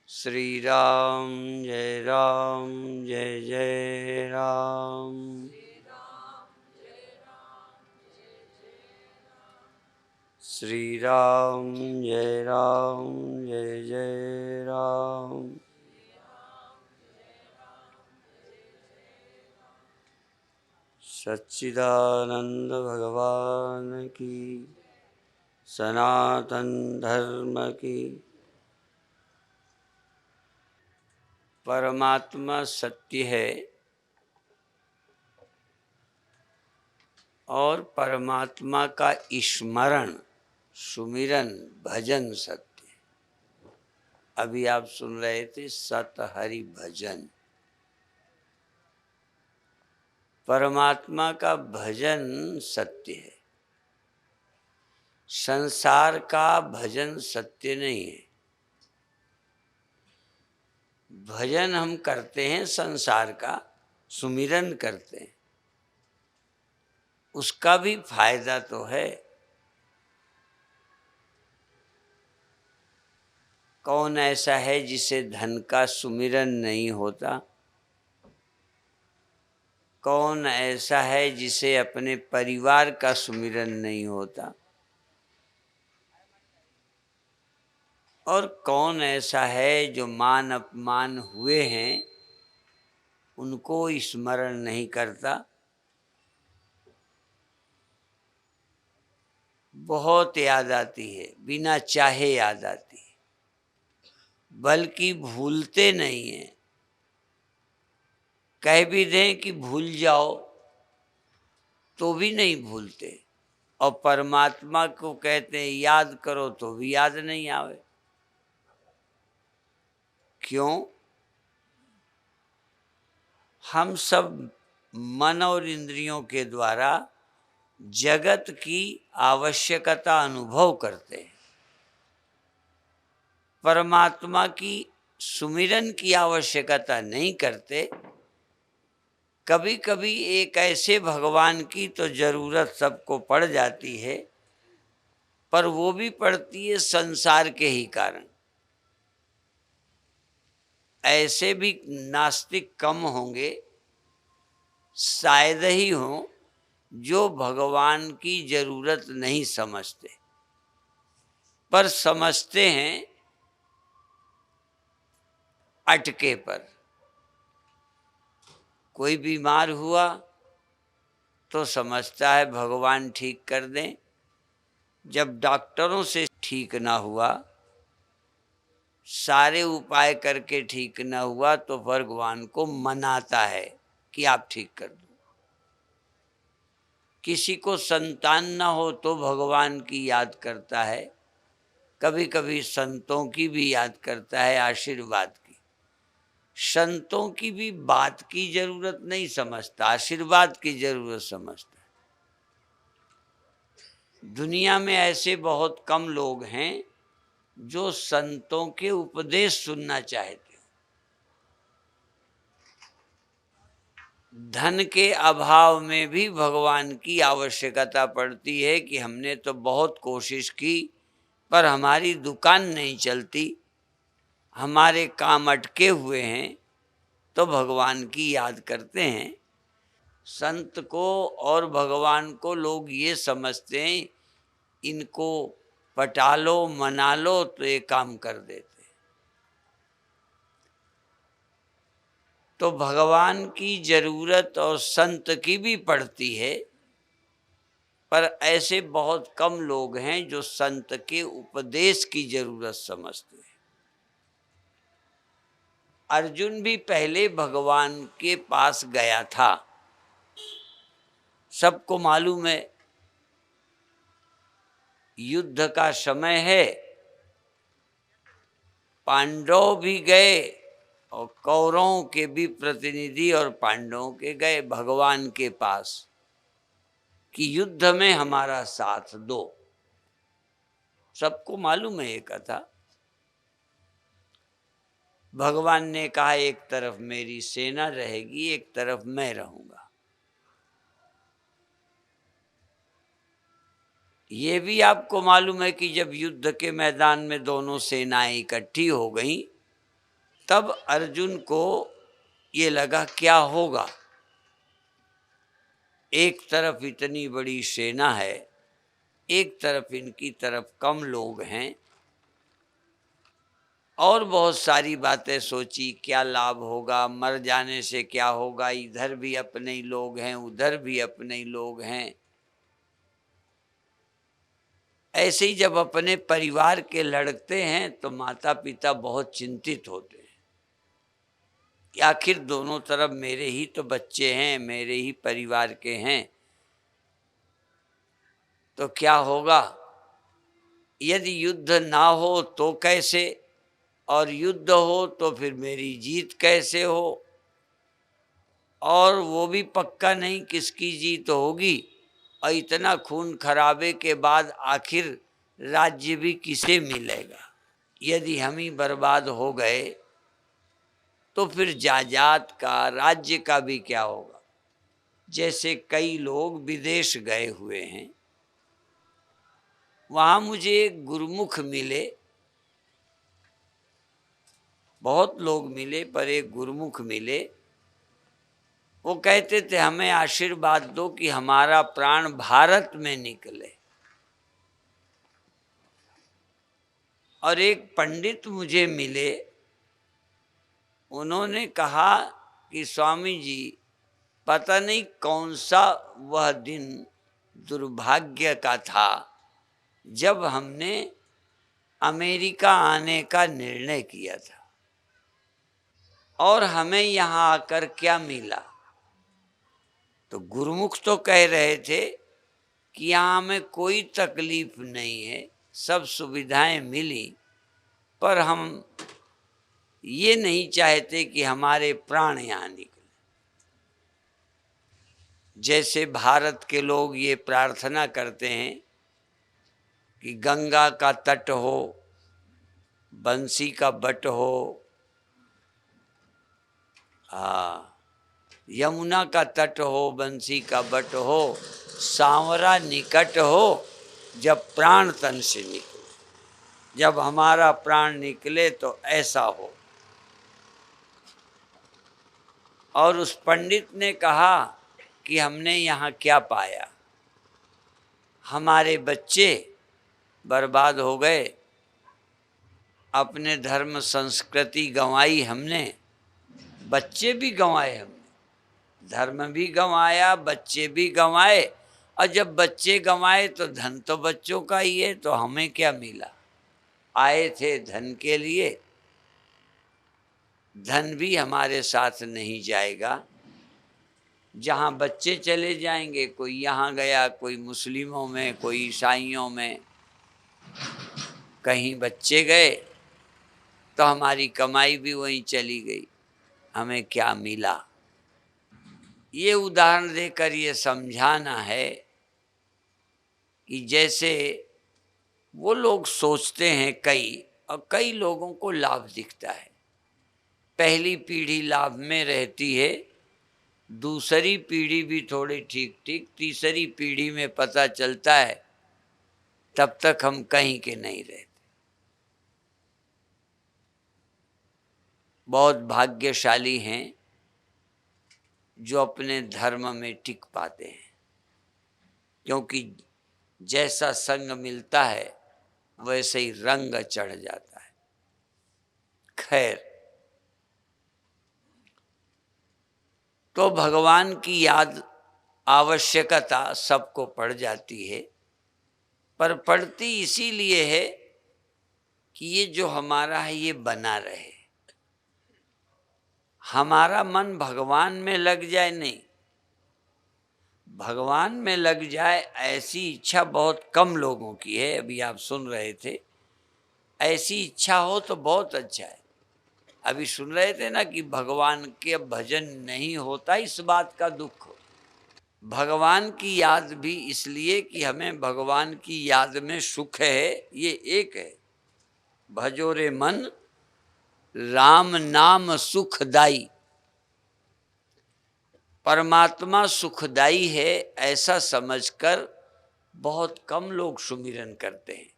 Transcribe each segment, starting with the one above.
श्री राम जय जय राम। श्री राम जय जय राम। सच्चिदानंद भगवान की, सनातन धर्म की। परमात्मा सत्य है और परमात्मा का स्मरण, सुमिरन, भजन सत्य। अभी आप सुन रहे थे सत हरि भजन। परमात्मा का भजन सत्य है, संसार का भजन सत्य नहीं है। भजन हम करते हैं, संसार का सुमिरन करते हैं, उसका भी फायदा तो है। कौन ऐसा है जिसे धन का सुमिरन नहीं होता? कौन ऐसा है जिसे अपने परिवार का सुमिरन नहीं होता? और कौन ऐसा है जो मान अपमान हुए हैं उनको स्मरण नहीं करता? बहुत याद आती है, बिना चाहे याद आती है, बल्कि भूलते नहीं हैं। कह भी दें कि भूल जाओ तो भी नहीं भूलते, और परमात्मा को कहते हैं याद करो तो भी याद नहीं आवे। क्यों? हम सब मन और इंद्रियों के द्वारा जगत की आवश्यकता अनुभव करते हैं, परमात्मा की सुमिरन की आवश्यकता नहीं करते। कभी कभी एक ऐसे भगवान की तो जरूरत सबको पड़ जाती है, पर वो भी पड़ती है संसार के ही कारण। ऐसे भी नास्तिक कम होंगे, शायद ही हों, जो भगवान की जरूरत नहीं समझते, पर समझते हैं अटके पर। कोई बीमार हुआ तो समझता है भगवान ठीक कर दें। जब डॉक्टरों से ठीक ना हुआ, सारे उपाय करके ठीक ना हुआ, तो भगवान को मनाता है कि आप ठीक कर दो। किसी को संतान ना हो तो भगवान की याद करता है, कभी कभी संतों की भी याद करता है, आशीर्वाद की। संतों की भी बात की जरूरत नहीं समझता, आशीर्वाद की जरूरत समझता है। दुनिया में ऐसे बहुत कम लोग हैं जो संतों के उपदेश सुनना चाहते। धन के अभाव में भी भगवान की आवश्यकता पड़ती है कि हमने तो बहुत कोशिश की, पर हमारी दुकान नहीं चलती, हमारे काम अटके हुए हैं, तो भगवान की याद करते हैं। संत को और भगवान को लोग ये समझते हैं इनको पटा लो, मना लो तो ये काम कर देते। तो भगवान की जरूरत और संत की भी पड़ती है, पर ऐसे बहुत कम लोग हैं जो संत के उपदेश की जरूरत समझते हैं। अर्जुन भी पहले भगवान के पास गया था, सबको मालूम है। युद्ध का समय है, पांडव भी गए और कौरवों के भी प्रतिनिधि और पांडवों के गए भगवान के पास कि युद्ध में हमारा साथ दो। सबको मालूम है ये कथा। भगवान ने कहा एक तरफ मेरी सेना रहेगी, एक तरफ मैं रहूंगा। ये भी आपको मालूम है कि जब युद्ध के मैदान में दोनों सेनाएं इकट्ठी हो गईं, तब अर्जुन को ये लगा क्या होगा। एक तरफ इतनी बड़ी सेना है, एक तरफ इनकी तरफ कम लोग हैं, और बहुत सारी बातें सोची, क्या लाभ होगा, मर जाने से क्या होगा, इधर भी अपने ही लोग हैं, उधर भी अपने ही लोग हैं। ऐसे ही जब अपने परिवार के लड़ते हैं तो माता पिता बहुत चिंतित होते हैं कि आखिर दोनों तरफ मेरे ही तो बच्चे हैं, मेरे ही परिवार के हैं, तो क्या होगा। यदि युद्ध ना हो तो कैसे, और युद्ध हो तो फिर मेरी जीत कैसे हो, और वो भी पक्का नहीं किसकी जीत होगी, और इतना खून खराबे के बाद आखिर राज्य भी किसे मिलेगा। यदि हम ही बर्बाद हो गए तो फिर जायदाद का, राज्य का भी क्या होगा। जैसे कई लोग विदेश गए हुए हैं, वहाँ मुझे एक गुरुमुख मिले, बहुत लोग मिले पर एक गुरुमुख मिले। वो कहते थे हमें आशीर्वाद दो कि हमारा प्राण भारत में निकले। और एक पंडित मुझे मिले, उन्होंने कहा कि स्वामी जी, पता नहीं कौन सा वह दिन दुर्भाग्य का था जब हमने अमेरिका आने का निर्णय किया था, और हमें यहाँ आकर क्या मिला। तो गुरुमुख तो कह रहे थे कि यहाँ हमें कोई तकलीफ नहीं है, सब सुविधाएं मिली, पर हम ये नहीं चाहते कि हमारे प्राण यहाँ निकले। जैसे भारत के लोग ये प्रार्थना करते हैं कि गंगा का तट हो, बंसी का बट हो, यमुना का तट हो, बंसी का बट हो, सांवरा निकट हो, जब प्राण तन से निकले। जब हमारा प्राण निकले तो ऐसा हो। और उस पंडित ने कहा कि हमने यहाँ क्या पाया, हमारे बच्चे बर्बाद हो गए, अपने धर्म संस्कृति गंवाई हमने, बच्चे भी गंवाए हमने, धर्म भी गंवाया, बच्चे भी गंवाए। और जब बच्चे गंवाए तो धन तो बच्चों का ही है, तो हमें क्या मिला। आए थे धन के लिए, धन भी हमारे साथ नहीं जाएगा। जहाँ बच्चे चले जाएंगे, कोई यहाँ गया, कोई मुस्लिमों में, कोई ईसाइयों में, कहीं बच्चे गए तो हमारी कमाई भी वहीं चली गई, हमें क्या मिला। ये उदाहरण देकर ये समझाना है कि जैसे वो लोग सोचते हैं कई, और कई लोगों को लाभ दिखता है। पहली पीढ़ी लाभ में रहती है, दूसरी पीढ़ी भी थोड़ी ठीक ठीक, तीसरी पीढ़ी में पता चलता है तब तक हम कहीं के नहीं रहते। बहुत भाग्यशाली हैं जो अपने धर्म में टिक पाते हैं, क्योंकि जैसा संग मिलता है वैसे ही रंग चढ़ जाता है। खैर, तो भगवान की याद, आवश्यकता सबको पड़ जाती है, पर पड़ती इसीलिए है कि ये जो हमारा है ये बना रहे, हमारा मन भगवान में लग जाए। नहीं, भगवान में लग जाए ऐसी इच्छा बहुत कम लोगों की है। अभी आप सुन रहे थे, ऐसी इच्छा हो तो बहुत अच्छा है। अभी सुन रहे थे ना कि भगवान के भजन नहीं होता, इस बात का दुख हो। भगवान की याद भी इसलिए कि हमें भगवान की याद में सुख है, ये एक है। भजो रे मन राम नाम सुखदाई, परमात्मा सुखदाई है ऐसा समझकर बहुत कम लोग सुमिरन करते हैं,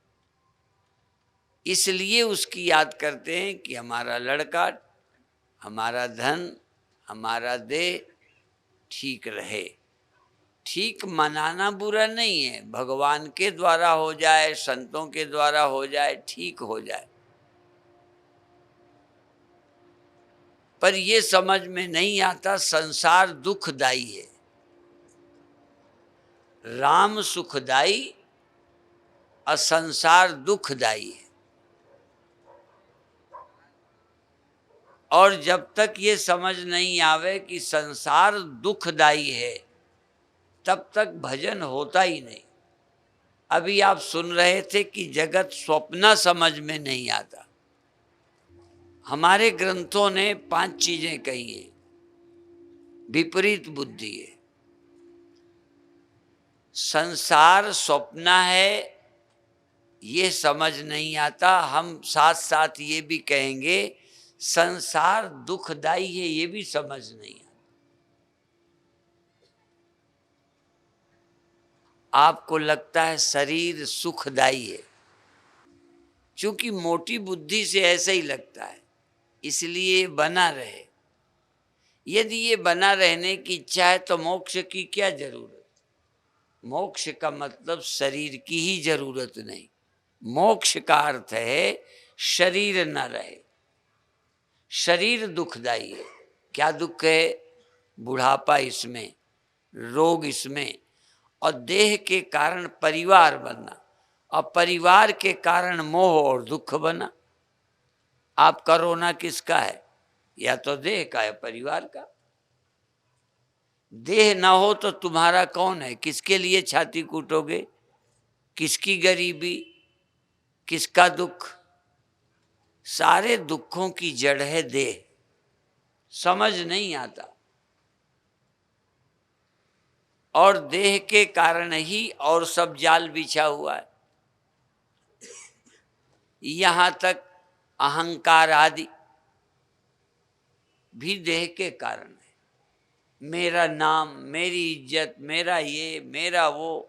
इसलिए उसकी याद करते हैं कि हमारा लड़का, हमारा धन, हमारा देह ठीक रहे। ठीक मनाना बुरा नहीं है, भगवान के द्वारा हो जाए, संतों के द्वारा हो जाए, ठीक हो जाए, पर ये समझ में नहीं आता संसार दुखदाई है, राम सुखदाई और संसार दुखदाई है। और जब तक ये समझ नहीं आवे कि संसार दुखदाई है, तब तक भजन होता ही नहीं। अभी आप सुन रहे थे कि जगत स्वप्न समझ में नहीं आता। हमारे ग्रंथों ने 5 चीजें कही है। विपरीत बुद्धि है, संसार स्वप्न है, ये समझ नहीं आता। हम साथ साथ ये भी कहेंगे संसार दुखदाई है, ये भी समझ नहीं आता। आपको लगता है शरीर सुखदाई है, क्योंकि मोटी बुद्धि से ऐसा ही लगता है, इसलिए बना रहे। यदि ये बना रहने की इच्छा है तो मोक्ष की क्या जरूरत? मोक्ष का मतलब शरीर की ही जरूरत नहीं। मोक्ष का अर्थ है शरीर न रहे। शरीर दुखदाई है। क्या दुख है? बुढ़ापा इसमें, रोग इसमें, और देह के कारण परिवार बनना, और परिवार के कारण मोह और दुख बना। आपका रोना किसका है? या तो देह का, या परिवार का। देह ना हो तो तुम्हारा कौन है? किसके लिए छाती कूटोगे? किसकी गरीबी, किसका दुख? सारे दुखों की जड़ है देह। समझ नहीं आता। और देह के कारण ही और सब जाल बिछा हुआ है। यहां तक अहंकार आदि भी देह के कारण है। मेरा नाम, मेरी इज्जत, मेरा ये, मेरा वो।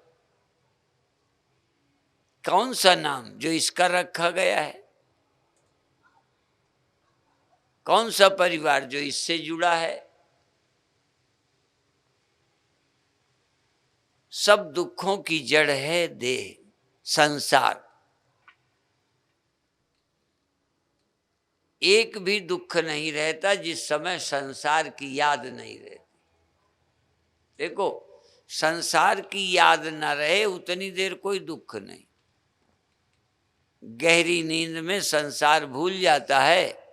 कौन सा नाम जो इसका रखा गया है? कौन सा परिवार जो इससे जुड़ा है? सब दुखों की जड़ है देह, संसार। एक भी दुख नहीं रहता जिस समय संसार की याद नहीं रहती। देखो, संसार की याद न रहे उतनी देर कोई दुख नहीं। गहरी नींद में संसार भूल जाता है।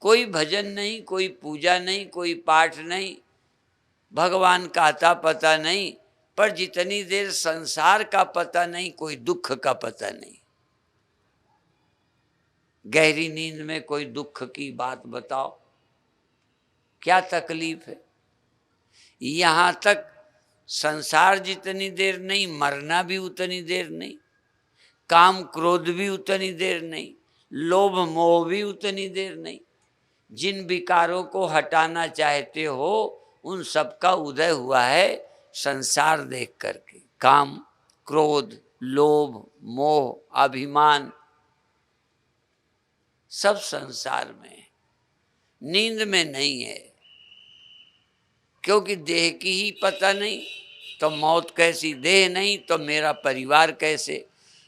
कोई भजन नहीं, कोई पूजा नहीं, कोई पाठ नहीं, भगवान का आता पता नहीं, पर जितनी देर संसार का पता नहीं, कोई दुख का पता नहीं। गहरी नींद में कोई दुख की बात बताओ, क्या तकलीफ है? यहां तक संसार जितनी देर नहीं, मरना भी उतनी देर नहीं, काम क्रोध भी उतनी देर नहीं, लोभ मोह भी उतनी देर नहीं। जिन विकारों को हटाना चाहते हो उन सब का उदय हुआ है संसार देख करके। काम, क्रोध, लोभ, मोह, अभिमान, सब संसार में है, नींद में नहीं है। क्योंकि देह की ही पता नहीं तो मौत कैसी? देह नहीं तो मेरा परिवार कैसे?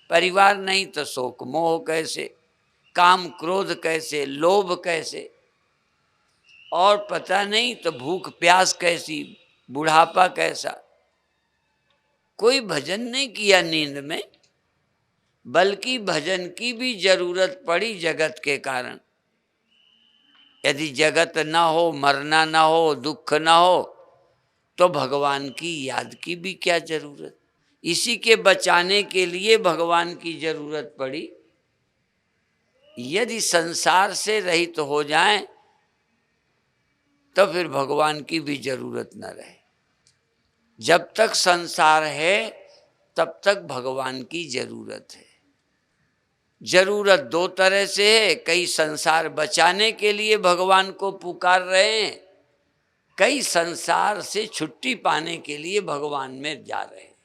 परिवार नहीं तो शोक मोह कैसे? काम क्रोध कैसे? लोभ कैसे? और पता नहीं तो भूख प्यास कैसी? बुढ़ापा कैसा? कोई भजन नहीं किया नींद में, बल्कि भजन की भी जरूरत पड़ी जगत के कारण। यदि जगत ना हो, मरना ना हो, दुख ना हो, तो भगवान की याद की भी क्या जरूरत? इसी के बचाने के लिए भगवान की जरूरत पड़ी। यदि संसार से रहित हो जाएं तो फिर भगवान की भी जरूरत न रहे। जब तक संसार है तब तक भगवान की जरूरत है। जरूरत 2 तरह से है। कई संसार बचाने के लिए भगवान को पुकार रहे हैं, कई संसार से छुट्टी पाने के लिए भगवान में जा रहे हैं।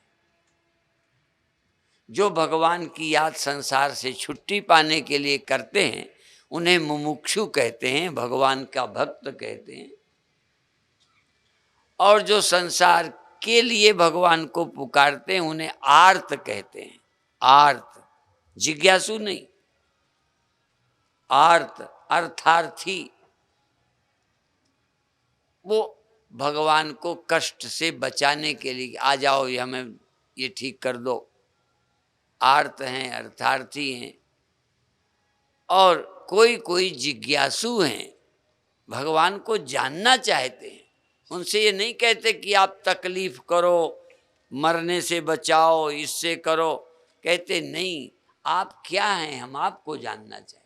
जो भगवान की याद संसार से छुट्टी पाने के लिए करते हैं उन्हें मुमुक्षु कहते हैं, भगवान का भक्त कहते हैं। और जो संसार के लिए भगवान को पुकारते हैं उन्हें आर्त कहते हैं। आर्त, जिज्ञासु नहीं, आर्त अर्थार्थी। वो भगवान को कष्ट से बचाने के लिए, आ जाओ ये हमें ये ठीक कर दो। आर्त हैं, अर्थार्थी हैं। और कोई कोई जिज्ञासु हैं, भगवान को जानना चाहते हैं। उनसे ये नहीं कहते कि आप तकलीफ करो, मरने से बचाओ, इससे करो। कहते नहीं, आप क्या हैं, हम आपको जानना चाहते।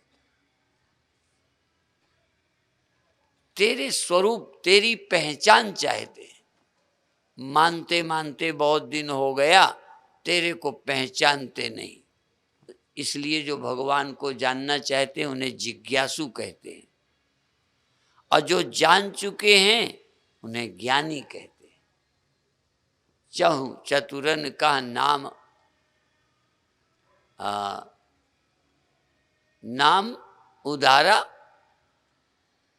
तेरे स्वरूप, तेरी पहचान चाहते हैं। मानते मानते बहुत दिन हो गया, तेरे को पहचानते नहीं। इसलिए जो भगवान को जानना चाहते हैं उन्हें जिज्ञासु कहते हैं। और जो जान चुके हैं उन्हें ज्ञानी कहते हैं। चहु चतुरन का नाम, नाम उदारा,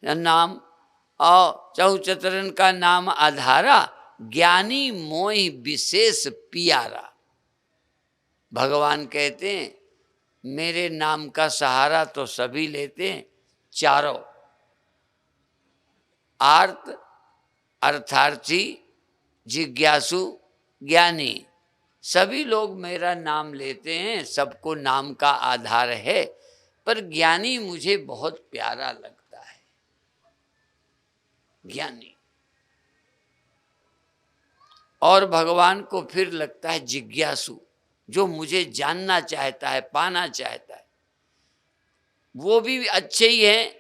नाम और चहु चतुरन का नाम आधारा, ज्ञानी मोहि विशेष पियारा। भगवान कहते हैं मेरे नाम का सहारा तो सभी लेते हैं, चारों, आर्त, अर्थार्थी, जिज्ञासु, ज्ञानी, सभी लोग मेरा नाम लेते हैं। सबको नाम का आधार है, पर ज्ञानी मुझे बहुत प्यारा लगता है। ज्ञानी। और भगवान को फिर लगता है जिज्ञासु, जो मुझे जानना चाहता है, पाना चाहता है। वो भी अच्छे ही हैं,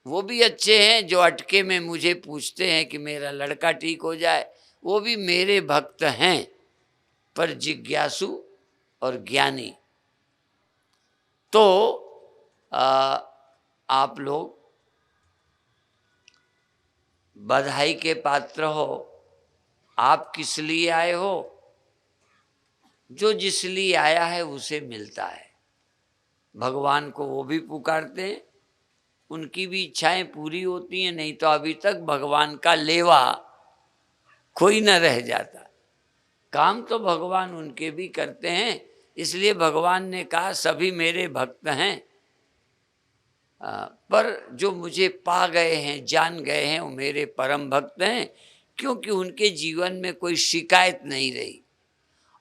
वो भी अच्छे हैं जो अटके में मुझे पूछते हैं कि मेरा लड़का ठीक हो जाए, वो भी मेरे भक्त हैं। पर जिज्ञासु और ज्ञानी तो आप लोग बधाई के पात्र हो। आप किस लिए आए हो? जो जिस लिए आया है उसे मिलता है। भगवान को वो भी पुकारते हैं, उनकी भी इच्छाएं पूरी होती हैं, नहीं तो अभी तक भगवान का लेवा कोई न रह जाता। काम तो भगवान उनके भी करते हैं, इसलिए भगवान ने कहा सभी मेरे भक्त हैं। पर जो मुझे पा गए हैं, जान गए हैं, वो मेरे परम भक्त हैं, क्योंकि उनके जीवन में कोई शिकायत नहीं रही।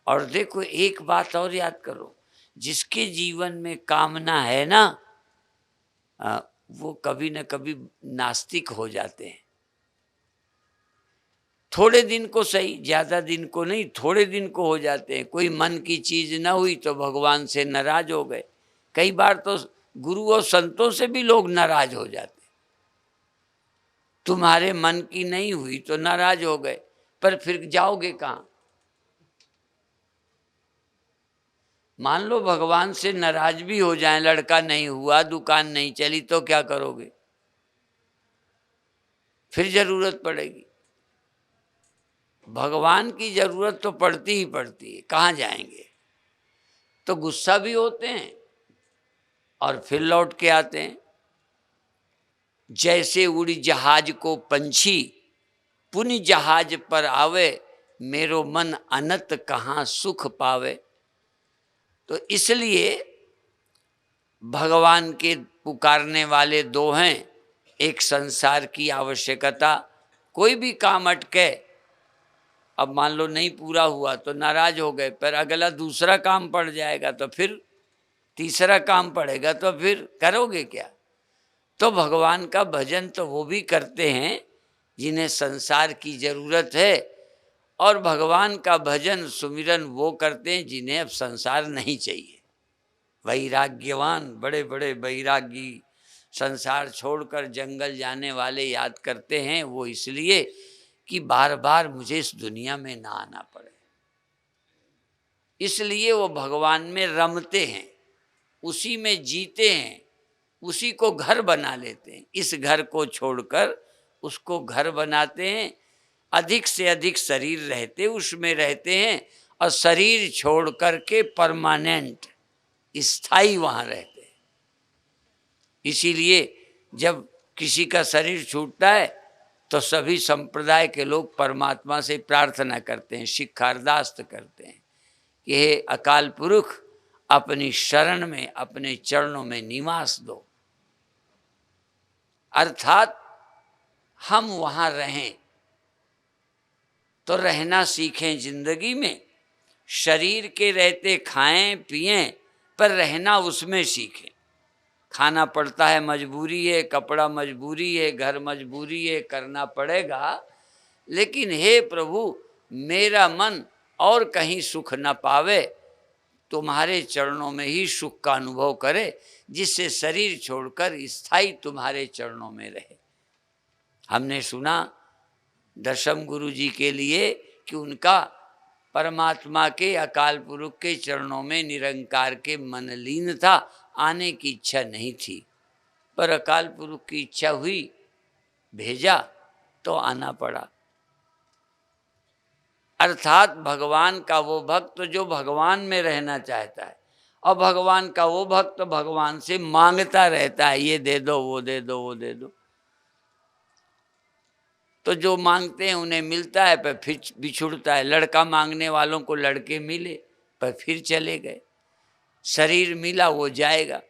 और देखो एक बात और याद करो, जिसके जीवन में कामना है ना, वो कभी न कभी नास्तिक हो जाते हैं। थोड़े दिन को सही, ज्यादा दिन को नहीं, थोड़े दिन को हो जाते हैं। कोई मन की चीज न हुई तो भगवान से नाराज हो गए। कई बार तो गुरु और संतों से भी लोग नाराज हो जाते। तुम्हारे मन की नहीं हुई तो नाराज हो गए, पर फिर जाओगे कहाँ? मान लो भगवान से नाराज भी हो जाए, लड़का नहीं हुआ, दुकान नहीं चली, तो क्या करोगे? फिर जरूरत पड़ेगी। भगवान की जरूरत तो पड़ती ही पड़ती है, कहाँ जाएंगे? तो गुस्सा भी होते हैं और फिर लौट के आते हैं। जैसे उड़ी जहाज को पंछी, पुनि जहाज पर आवे, मेरो मन अनत कहाँ सुख पावे। तो इसलिए भगवान के पुकारने वाले दो हैं। एक संसार की आवश्यकता, कोई भी काम अटके, अब मान लो नहीं पूरा हुआ तो नाराज हो गए, पर अगला दूसरा काम पड़ जाएगा तो फिर तीसरा काम पड़ेगा, तो फिर करोगे क्या? तो भगवान का भजन तो वो भी करते हैं जिन्हें संसार की जरूरत है, और भगवान का भजन सुमिरन वो करते हैं जिन्हें अब संसार नहीं चाहिए। वैराग्यवान, बड़े बड़े वैरागी, संसार छोड़कर जंगल जाने वाले याद करते हैं वो इसलिए कि बार बार मुझे इस दुनिया में ना आना पड़े। इसलिए वो भगवान में रमते हैं, उसी में जीते हैं, उसी को घर बना लेते हैं। इस घर को छोड़कर उसको घर बनाते हैं, अधिक से अधिक शरीर रहते उसमें रहते हैं और शरीर छोड़ करके परमानेंट स्थायी वहाँ रहते हैं। इसीलिए जब किसी का शरीर छूटता है तो सभी संप्रदाय के लोग परमात्मा से प्रार्थना करते हैं, शिक्षार्दास्त करते हैं कि हे अकाल पुरुष अपनी शरण में, अपने चरणों में निवास दो। अर्थात हम वहाँ रहें तो रहना सीखें जिंदगी में, शरीर के रहते खाएं पिएं पर रहना उसमें सीखें। खाना पड़ता है मजबूरी है, कपड़ा मजबूरी है, घर मजबूरी है, करना पड़ेगा, लेकिन हे प्रभु मेरा मन और कहीं सुख न पावे, तुम्हारे चरणों में ही सुख का अनुभव करे, जिससे शरीर छोड़कर स्थायी तुम्हारे चरणों में रहे। हमने सुना दशम गुरु जी के लिए कि उनका परमात्मा के अकाल पुरुष के चरणों में निरंकार के मन लीन था, आने की इच्छा नहीं थी, पर अकाल पुरुष की इच्छा हुई, भेजा तो आना पड़ा। अर्थात भगवान का वो भक्त जो भगवान में रहना चाहता है, और भगवान का वो भक्त भगवान से मांगता रहता है, ये दे दो, वो दे दो, वो दे दो। तो जो मांगते हैं उन्हें मिलता है, पर फिर बिछुड़ता है। लड़का मांगने वालों को लड़के मिले पर फिर चले गए, शरीर मिला वो जाएगा।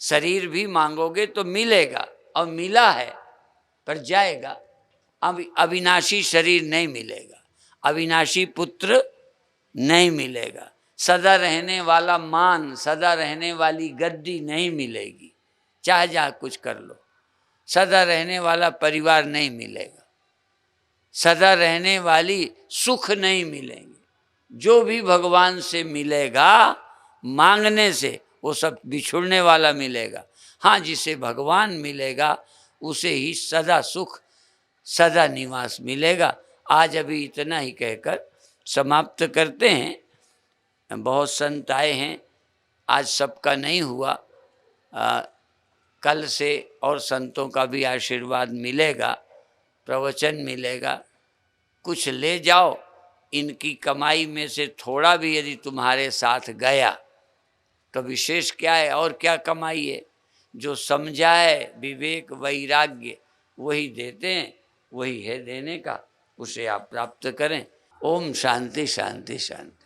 शरीर भी मांगोगे तो मिलेगा, और मिला है पर जाएगा। अब अविनाशी शरीर नहीं मिलेगा, अविनाशी पुत्र नहीं मिलेगा, सदा रहने वाला मान, सदा रहने वाली गद्दी नहीं मिलेगी, चाहे जा कुछ कर लो। सदा रहने वाला परिवार नहीं मिलेगा, सदा रहने वाली सुख नहीं मिलेंगे। जो भी भगवान से मिलेगा मांगने से वो सब बिछुड़ने वाला मिलेगा। हाँ, जिसे भगवान मिलेगा उसे ही सदा सुख, सदा निवास मिलेगा। आज अभी इतना ही कहकर समाप्त करते हैं। बहुत संत आए हैं, आज सबका नहीं हुआ, कल से और संतों का भी आशीर्वाद मिलेगा, प्रवचन मिलेगा। कुछ ले जाओ, इनकी कमाई में से थोड़ा भी यदि तुम्हारे साथ गया तो विशेष क्या है, और क्या कमाई है। जो समझाए विवेक वैराग्य वही देते हैं, वही है देने का, उसे आप प्राप्त करें। ओम शांति शांति शांति।